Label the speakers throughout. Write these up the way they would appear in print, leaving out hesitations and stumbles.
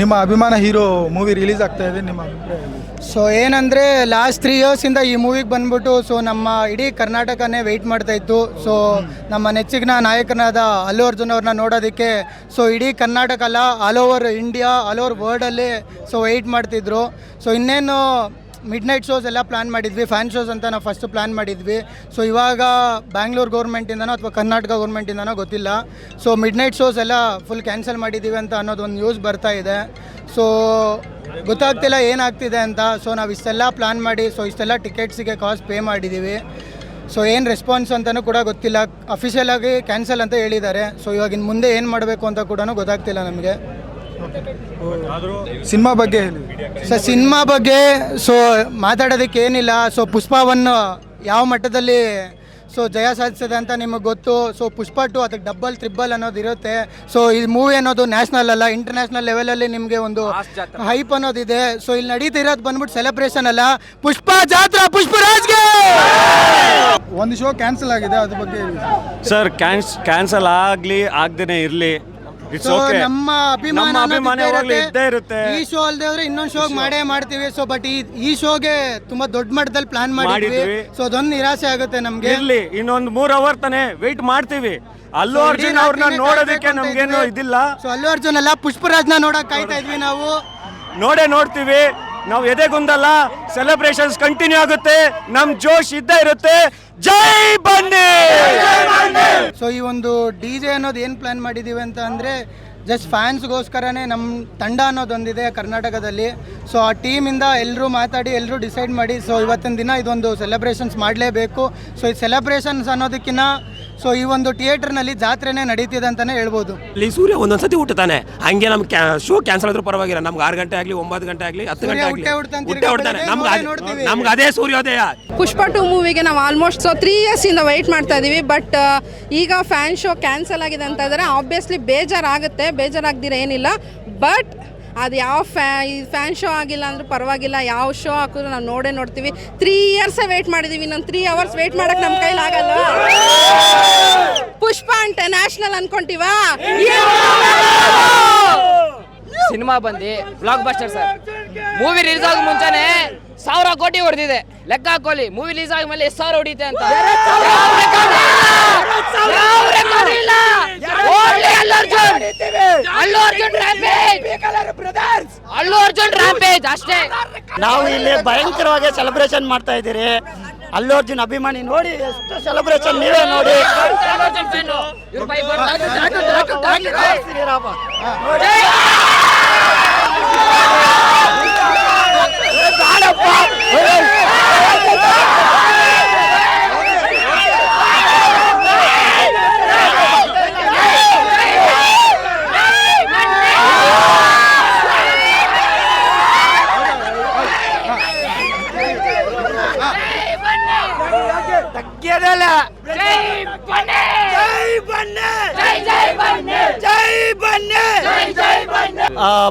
Speaker 1: ನಿಮ್ಮ ಅಭಿಮಾನ hero movie release ಆಗ್ತಾ ಇದೆ, ನಿಮ್ಮ ಅಭಿಪ್ರಾಯ ಏನು?
Speaker 2: ಸೊ ಏನಂದರೆ ಲಾಸ್ಟ್ 3 ಇಯರ್ಸಿಂದ ಈ ಮೂವಿಗೆ ಬಂದ್ಬಿಟ್ಟು ಸೊ ನಮ್ಮ ಇಡೀ ಕರ್ನಾಟಕನೇ ವೆಯ್ಟ್ ಮಾಡ್ತಾಯಿತ್ತು. ಸೊ ನಮ್ಮ ನೆಚ್ಚಿನ ನಾಯಕನಾದ ಅಲ್ಲು ಅರ್ಜುನ್ ಅವ್ರನ್ನ ನೋಡೋದಕ್ಕೆ ಸೊ ಇಡೀ ಕರ್ನಾಟಕ ಅಲ್ಲ, all over India, all over ವರ್ಲ್ಡಲ್ಲಿ ಸೊ ವೆಯ್ಟ್ ಮಾಡ್ತಿದ್ರು. ಸೊ ಇನ್ನೇನು ಮಿಡ್ ನೈಟ್ ಶೋಸ್ ಎಲ್ಲ ಪ್ಲ್ಯಾನ್ ಮಾಡಿದ್ವಿ, ಫ್ಯಾನ್ ಶೋಸ್ ಅಂತ ನಾವು ಫಸ್ಟು ಪ್ಲ್ಯಾನ್ ಮಾಡಿದ್ವಿ. ಸೊ ಇವಾಗ ಬ್ಯಾಂಗ್ಳೂರು ಗೌರ್ಮೆಂಟಿಂದನೋ ಅಥವಾ ಕರ್ನಾಟಕ ಗೌರ್ಮೆಂಟಿಂದನೋ ಗೊತ್ತಿಲ್ಲ, ಸೊ ಮಿಡ್ ನೈಟ್ ಶೋಸ್ ಎಲ್ಲ ಫುಲ್ ಕ್ಯಾನ್ಸಲ್ ಮಾಡಿದ್ದೀವಿ ಅಂತ ಅನ್ನೋದು ಒಂದು ನ್ಯೂಸ್ ಬರ್ತಾ ಇದೆ. ಸೊ ಗೊತ್ತಾಗ್ತಿಲ್ಲ ಏನಾಗ್ತಿದೆ ಅಂತ. ಸೊ ನಾವು ಇಷ್ಟೆಲ್ಲ ಪ್ಲ್ಯಾನ್ ಮಾಡಿ ಸೊ ಇಷ್ಟೆಲ್ಲ ಟಿಕೆಟ್ಸಿಗೆ ಕಾಸ್ಟ್ ಪೇ ಮಾಡಿದ್ದೀವಿ. ಸೊ ಏನು ರೆಸ್ಪಾನ್ಸ್ ಅಂತಲೂ ಕೂಡ ಗೊತ್ತಿಲ್ಲ. ಅಫಿಷಿಯಲ್ ಆಗಿ ಕ್ಯಾನ್ಸಲ್ ಅಂತ ಹೇಳಿದ್ದಾರೆ. ಸೊ ಇವಾಗ ಇನ್ನು ಮುಂದೆ ಏನು ಮಾಡಬೇಕು ಅಂತ ಕೂಡ ಗೊತ್ತಾಗ್ತಿಲ್ಲ ನಮಗೆ.
Speaker 1: ಸಿನಿಮಾ ಬಗ್ಗೆ ಹೇಳಿ
Speaker 2: ಸರ್. ಸಿನಿಮಾ ಬಗ್ಗೆ ಸೊ ಮಾತಾಡೋದಕ್ಕೆ ಏನಿಲ್ಲ. ಸೊ ಪುಷ್ಪ 1 ಯಾವ ಮಟ್ಟದಲ್ಲಿ ಸೊ ಜಯ ಸಾಧಿಸಿದೆ ಅಂತ ನಿಮಗೆ ಗೊತ್ತು. ಸೊ ಪುಷ್ಪ 2 ಅದಕ್ಕೆ ಡಬಲ್ ಟ್ರಿಬಲ್ ಅನ್ನೋದು ಇರುತ್ತೆ. ಸೊ ಈ ಮೂವಿ ಅನ್ನೋದು ನ್ಯಾಷನಲ್ ಅಲ್ಲ, ಇಂಟರ್ನ್ಯಾಷನಲ್ ಲೆವೆಲಲ್ಲಿ ನಿಮಗೆ ಒಂದು ಹೈಪ್ ಅನ್ನೋದಿದೆ. ಸೊ ಇಲ್ಲಿ ನಡೀತಿರೋದು ಬಂದ್ಬಿಟ್ಟು ಸೆಲೆಬ್ರೇಷನ್ ಅಲ್ಲ, ಪುಷ್ಪ ಜಾತ್ರಾ, ಪುಷ್ಪರಾಜ್ಗೆ.
Speaker 1: ಒಂದು ಶೋ ಕ್ಯಾನ್ಸಲ್ ಆಗಿದೆ, ಅದ್ರ ಬಗ್ಗೆ ಹೇಳಿ
Speaker 3: ಸರ್. ಕ್ಯಾನ್ಸಲ್ ಆಗದೇನೆ ಇರಲಿ,
Speaker 2: ಸೊ ನಮ್ಮ ಅಭಿಮಾನ
Speaker 3: ಇದ್ದೇ ಇರುತ್ತೆ.
Speaker 2: ಈ ಶೋ ಅಲ್ಲದೆ ಹೋದ್ರೆ ಇನ್ನೊಂದು ಶೋಗೆ ಮಾಡೇ ಮಾಡ್ತೀವಿ. ಸೊ ಬಟ್ ಈ ಶೋಗೆ ತುಂಬಾ ದೊಡ್ಡ ಮಟ್ಟದಲ್ಲಿ ಪ್ಲಾನ್ ಮಾಡಿದ್ವಿ. ಸೊ ಅದೊಂದು ನಿರಾಸೆ ಆಗುತ್ತೆ ನಮ್ಗೆ.
Speaker 3: ಇರ್ಲಿ, ಇನ್ನೊಂದು 3 ಅವರ್ ತಾನೆ ವೆಯ್ಟ್ ಮಾಡ್ತೀವಿ. ಅಲ್ಲು ಅರ್ಜುನ್ ಅವ್ರನ್ನ ನೋಡೋದಕ್ಕೆ ನಮ್ಗೇನು ಇದಿಲ್ಲ.
Speaker 2: ಸೊ ಅಲ್ಲು ಅರ್ಜುನ್ ಅಲ್ಲ, ಪುಷ್ಪರಾಜ್ನ ನೋಡಕ್ ಕಾಯ್ತಾ ಇದ್ವಿ ನಾವು.
Speaker 3: ನೋಡ್ತೀವಿ. ನಾವು ಎದೆಗುಂದಲ್ಲ, ಸೆಲೆಬ್ರೇಷನ್ಸ್ ಕಂಟಿನ್ಯೂ ಆಗುತ್ತೆ, ನಮ್ ಜೋಶ್ ಇದ್ದೇ ಇರುತ್ತೆ. ಜೈ ಬನ್ನಿ.
Speaker 2: ಸೊ ಈ ಒಂದು DJ ಅನ್ನೋದು ಏನು ಪ್ಲಾನ್ ಮಾಡಿದ್ದೀವಿ ಅಂತ ಅಂದರೆ ಜಸ್ಟ್ ಫ್ಯಾನ್ಸ್ಗೋಸ್ಕರನೇ ನಮ್ಮ ತಂಡ ಅನ್ನೋದೊಂದಿದೆ ಕರ್ನಾಟಕದಲ್ಲಿ. ಸೊ ಆ ಟೀಮಿಂದ ಎಲ್ಲರೂ ಮಾತಾಡಿ ಎಲ್ಲರೂ ಡಿಸೈಡ್ ಮಾಡಿ ಸೊ ಇವತ್ತಿನ ದಿನ ಇದೊಂದು ಸೆಲೆಬ್ರೇಷನ್ಸ್ ಮಾಡಲೇಬೇಕು. ಸೊ ಈ ಸೆಲೆಬ್ರೇಷನ್ಸ್ ಅನ್ನೋದಕ್ಕಿಂತ ಸೊ ಈ ಒಂದು ಥಿಯೇಟರ್ನಲ್ಲಿ ಜಾತ್ರೆನೇ ನಡೀತಿದೆ ಅಂತಲೇ ಹೇಳ್ಬೋದು.
Speaker 4: ಇಲ್ಲಿ ಸೂರ್ಯ ಒಂದೊಂದ್ಸತಿ ಹುಟ್ಟುತ್ತಾನೆ, ಹಂಗೆ ನಮ್ಗೆ ಶೋ ಕ್ಯಾನ್ಸಲ್ ಆದ್ರೂ ಪರವಾಗಿಲ್ಲ. ನಮ್ಗೆ 6 ಗಂಟೆ ಆಗಲಿ 9 ಗಂಟೆ ಆಗಲಿ 10 ಗಂಟೆ ಆಗಲಿ ಹುಟ್ಟುತ್ತಾನೆ. ನಮ್ಗೆ ಅದೇ ಸೂರ್ಯೋದಯ.
Speaker 5: ಪುಷ್ಪ 2 ಮೂವಿಗೆ ನಾವು ಆಲ್ಮೋಸ್ಟ್ 3 ಇಯರ್ಸಿಂದ ವೆಯ್ಟ್ ಮಾಡ್ತಾ ಇದ್ದೀವಿ. ಬಟ್ ಈಗ ಫ್ಯಾನ್ ಶೋ ಕ್ಯಾನ್ಸಲ್ ಆಗಿದೆ ಅಂತ ಇದ್ದಾರೆ. ಆಬ್ವಿಯಸ್ಲಿ ಬೇಜಾರಾಗುತ್ತೆ, ಬೇಜಾರಾಗ್ದಿರ ಏನಿಲ್ಲ. ಬಟ್ ಅದು ಯಾವ ಫ್ಯಾನ್ ಶೋ ಆಗಿಲ್ಲ ಅಂದ್ರೂ ಪರವಾಗಿಲ್ಲ, ಯಾವ ಶೋ ಹಾಕಿದ್ರು ನಾವು ನೋಡ್ತೀವಿ. 3 ಇಯರ್ಸೇ ವೆಯ್ಟ್ ಮಾಡಿದ್ದೀವಿ, ಇನ್ನೊಂದು 3 ಅವರ್ಸ್ ವೆಯ್ಟ್ ಮಾಡೋಕ್ಕೆ ನಮ್ಮ ಕೈಲಿ ಆಗಲ್ಲ. ಪುಷ್ಪ ಅಂತ ನ್ಯಾಷನಲ್ ಅನ್ಕೊಂತೀವಾ?
Speaker 6: ಸಿನಿಮಾ ಬಂದು blockbuster sir. Movie release ಆಗೋ ಮುಂಚೆನೆ 1000 ಕೋಟಿ ಹೊಡೆದಿದೆ. ಲೆಕ್ಕ ಹಾಕೊಳ್ಳಿ, ಮೂವಿ ರಿಲೀಸ್ ಆದ್ಮೇಲೆ ಎಷ್ಟು ಸಾವಿರ ಹೊಡಿತೆ ಅಂತ. ಅಲ್ಲು ಅರ್ಜುನ್ ರ್ಯಾಂಪೇಜ್ ಅಷ್ಟೇ.
Speaker 7: ನಾವು ಇಲ್ಲಿ ಭಯಂಕರವಾಗಿ ಸೆಲೆಬ್ರೇಷನ್ ಮಾಡ್ತಾ ಇದ್ದೀರಿ. ಅಲ್ಲು ಅರ್ಜುನ್ ಅಭಿಮಾನಿ ನೋಡಿ, ಎಷ್ಟು ಸೆಲೆಬ್ರೇಷನ್ ನೀವೇ ನೋಡಿ.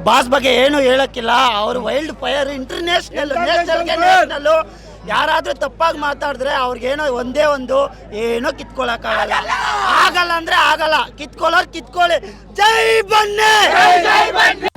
Speaker 7: ಬಾಸ್ ಬಗ್ಗೆ ಏನು ಹೇಳಕ್ಕಿಲ್ಲ. ಅವರು ವೈಲ್ಡ್ ಫೈರ್, ಇಂಟರ್ನ್ಯಾಷನಲ್, ನ್ಯಾಷನಲ್. ಯಾರಾದ್ರೂ ತಪ್ಪಾಗಿ ಮಾತಾಡಿದ್ರೆ ಅವ್ರಿಗೇನೋ ಒಂದೇ ಒಂದು ಏನೋ ಕಿತ್ಕೊಳಕ್ಕಾಗಲ್ಲ. ಆಗಲ್ಲ ಅಂದ್ರೆ ಆಗಲ್ಲ, ಕಿತ್ಕೊಳ್ಳೋರು ಕಿತ್ಕೊಳ್ಳಿ. ಜೈ ಬನ್ನಿ.